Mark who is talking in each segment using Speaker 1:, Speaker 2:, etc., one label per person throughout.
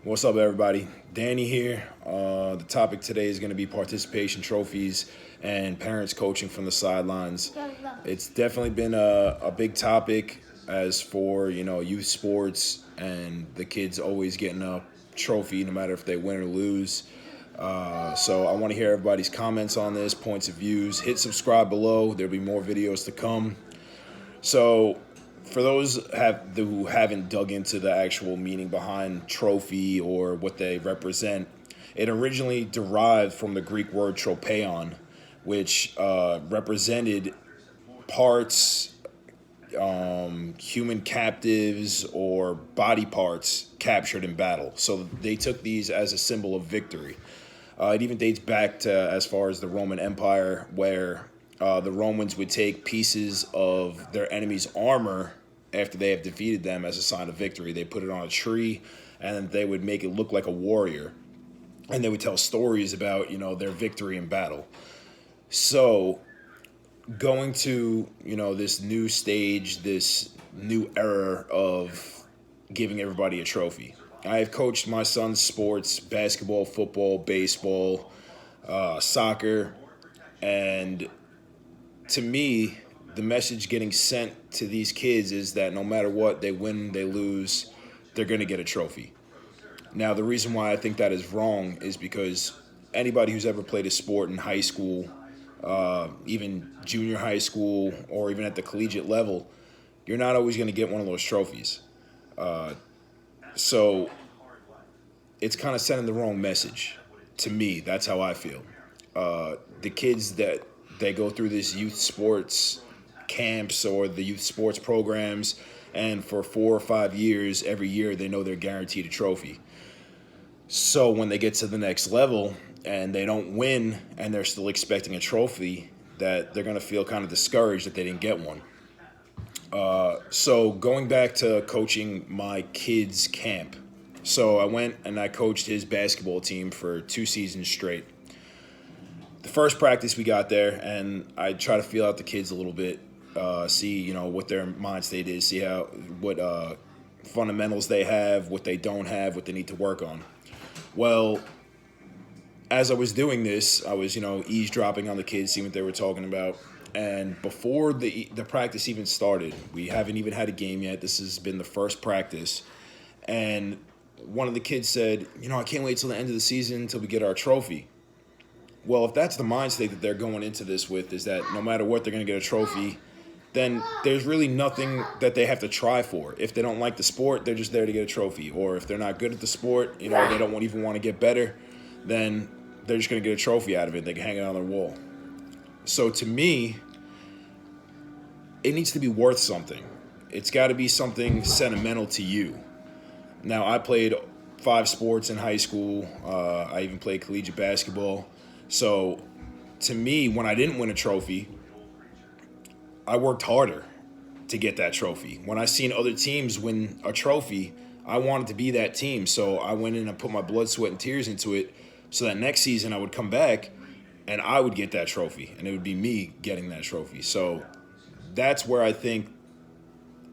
Speaker 1: What's up, everybody? Danny here. The topic today is going to be participation trophies and parents coaching from the sidelines. It's definitely been a big topic as for, youth sports and the kids always getting a trophy no matter if they win or lose. So I want to hear everybody's comments on this, points of views. Hit subscribe below. There'll be more videos to come. So, for those who haven't dug into the actual meaning behind trophy or what they represent, it originally derived from the Greek word tropeion, which represented parts, human captives, or body parts captured in battle. So they took these as a symbol of victory. It even dates back to as far as the Roman Empire, where the Romans would take pieces of their enemy's armor after they have defeated them as a sign of victory. They put it on a tree, and they would make it look like a warrior, and they would tell stories about their victory in battle. So going to this new stage, this new era of giving everybody a trophy. I have coached my son's sports: basketball, football, baseball, soccer, and to me, the message getting sent to these kids is that no matter what, they win, they lose, they're going to get a trophy. Now, the reason why I think that is wrong is because anybody who's ever played a sport in high school, even junior high school, or even at the collegiate level, you're not always going to get one of those trophies. So it's kind of sending the wrong message. To me, that's how I feel. The kids that they go through this youth sports camps or the youth sports programs, and for 4 or 5 years, every year they know they're guaranteed a trophy. So when they get to the next level and they don't win and they're still expecting a trophy, that they're going to feel kind of discouraged that they didn't get one. So going back to coaching my kid's camp. So I went and I coached his basketball team for 2 seasons straight. The first practice we got there, and I try to feel out the kids a little bit, see what their mind state is, see what fundamentals they have, what they don't have, what they need to work on. Well, as I was doing this, I was eavesdropping on the kids, seeing what they were talking about. And before the practice even started, we haven't even had a game yet. This has been the first practice, and one of the kids said, I can't wait till the end of the season until we get our trophy. Well, if that's the mind state that they're going into this with, is that no matter what, they're going to get a trophy, then there's really nothing that they have to try for. If they don't like the sport, they're just there to get a trophy. Or if they're not good at the sport, they don't even want to get better, then they're just going to get a trophy out of it. They can hang it on their wall. So to me, it needs to be worth something. It's got to be something sentimental to you. Now, I played 5 sports in high school. I even played collegiate basketball. So to me, when I didn't win a trophy, I worked harder to get that trophy. When I seen other teams win a trophy, I wanted to be that team. So I went in and put my blood, sweat, and tears into it so that next season I would come back and I would get that trophy, and it would be me getting that trophy. So that's where I think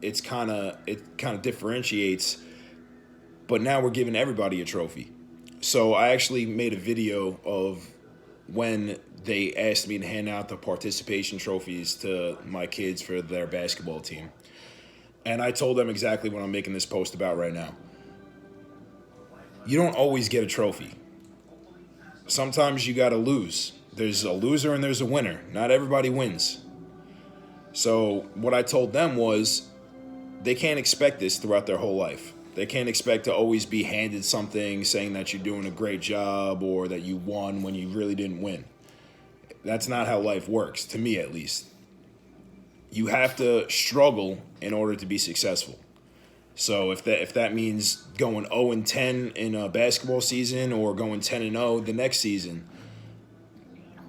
Speaker 1: it kind of differentiates. But now we're giving everybody a trophy. So I actually made a video of when they asked me to hand out the participation trophies to my kids for their basketball team. And I told them exactly what I'm making this post about right now. You don't always get a trophy. Sometimes you got to lose. There's a loser and there's a winner. Not everybody wins. So what I told them was they can't expect this throughout their whole life. They can't expect to always be handed something saying that you're doing a great job or that you won when you really didn't win. That's not how life works, to me at least. You have to struggle in order to be successful. So if that means going 0-10 in a basketball season or going 10-0 the next season,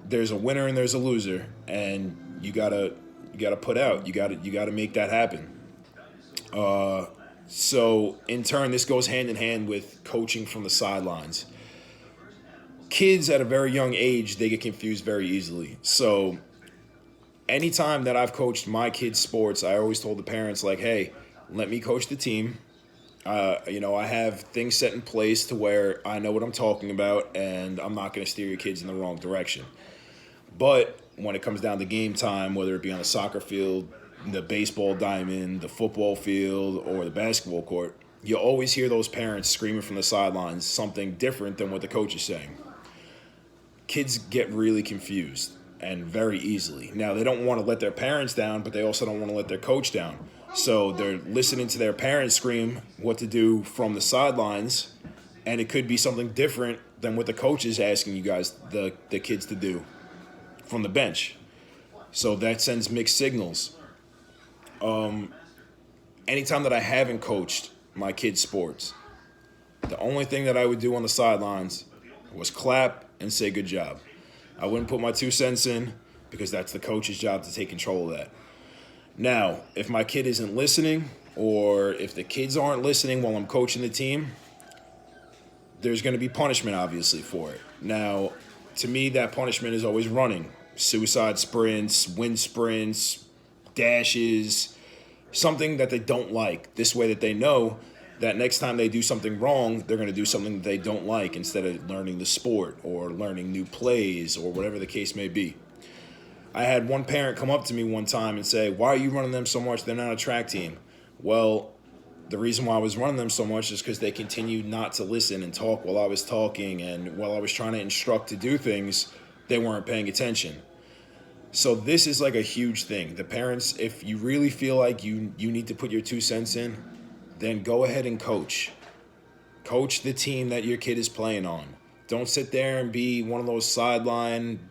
Speaker 1: there's a winner and there's a loser, and you gotta put out. You gotta make that happen. So in turn, this goes hand in hand with coaching from the sidelines. Kids at a very young age, they get confused very easily. So anytime that I've coached my kids' sports, I always told the parents, like, hey, let me coach the team. I have things set in place to where I know what I'm talking about, and I'm not going to steer your kids in the wrong direction. But when it comes down to game time, whether it be on the soccer field, the baseball diamond, the football field, or the basketball court, you always hear those parents screaming from the sidelines something different than what the coach is saying. Kids get really confused and very easily. Now, they don't want to let their parents down, but they also don't want to let their coach down. So they're listening to their parents scream what to do from the sidelines, and it could be something different than what the coach is asking you guys, the kids, to do from the bench. So that sends mixed signals. Anytime that I haven't coached my kids' sports, the only thing that I would do on the sidelines was clap and say good job. I wouldn't put my 2 cents in because that's the coach's job to take control of that. Now, if my kid isn't listening, or if the kids aren't listening while I'm coaching the team, there's going to be punishment, obviously, for it. Now, to me, that punishment is always running. Suicide sprints, wind sprints, dashes, something that they don't like. This way that they know that next time they do something wrong, they're going to do something that they don't like instead of learning the sport or learning new plays or whatever the case may be. I had one parent come up to me one time and say, "Why are you running them so much? They're not a track team." Well, the reason why I was running them so much is because they continued not to listen and talk while I was talking, and while I was trying to instruct to do things, they weren't paying attention. So this is like a huge thing. The parents, if you really feel like you need to put your 2 cents in, then go ahead and coach. Coach the team that your kid is playing on. Don't sit there and be one of those sideline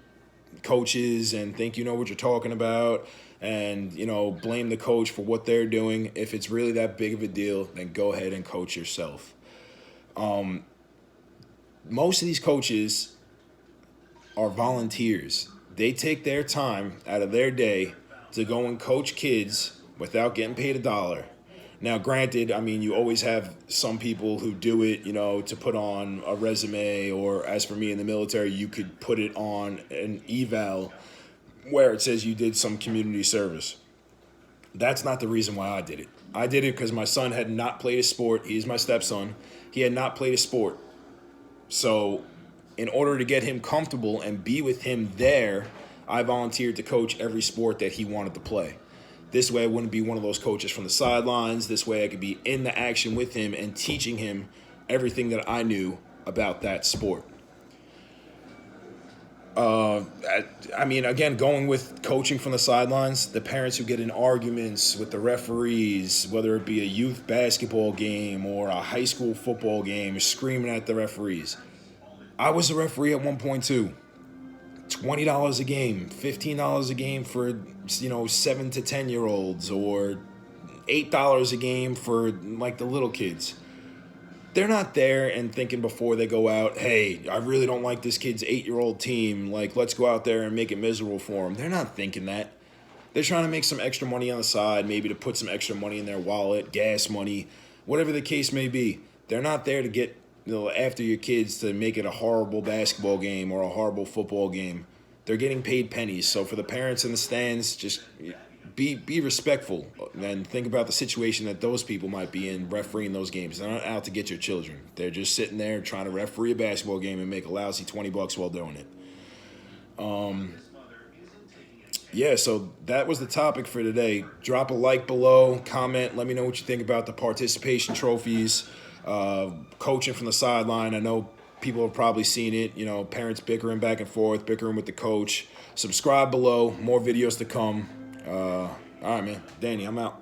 Speaker 1: coaches and think you know what you're talking about and, blame the coach for what they're doing. If it's really that big of a deal, then go ahead and coach yourself. Most of these coaches are volunteers. They take their time out of their day to go and coach kids without getting paid $1. Now, granted, you always have some people who do it, to put on a resume, or as for me in the military, you could put it on an eval where it says you did some community service. That's not the reason why I did it. I did it because my son had not played a sport. He's my stepson. He had not played a sport. So in order to get him comfortable and be with him there, I volunteered to coach every sport that he wanted to play. This way I wouldn't be one of those coaches from the sidelines. This way I could be in the action with him and teaching him everything that I knew about that sport. Again, going with coaching from the sidelines, the parents who get in arguments with the referees, whether it be a youth basketball game or a high school football game, screaming at the referees. I was a referee at one point too. $20 a game, $15 a game for 7 to 10-year-olds, or $8 a game for like the little kids. They're not there and thinking before they go out, "Hey, I really don't like this kid's 8-year-old team. Like, let's go out there and make it miserable for them." They're not thinking that. They're trying to make some extra money on the side, maybe to put some extra money in their wallet, gas money, whatever the case may be. They're not there to get after your kids to make it a horrible basketball game or a horrible football game. They're getting paid pennies. So for the parents in the stands, just be respectful and think about the situation that those people might be in refereeing those games. They're not out to get your children. They're just sitting there trying to referee a basketball game and make a lousy $20 while doing it. So that was the topic for today. Drop a like below, comment, let me know what you think about the participation trophies, coaching from the sideline. I know people have probably seen it, parents bickering back and forth, bickering with the coach. Subscribe below, more videos to come. All right, man. Danny, I'm out.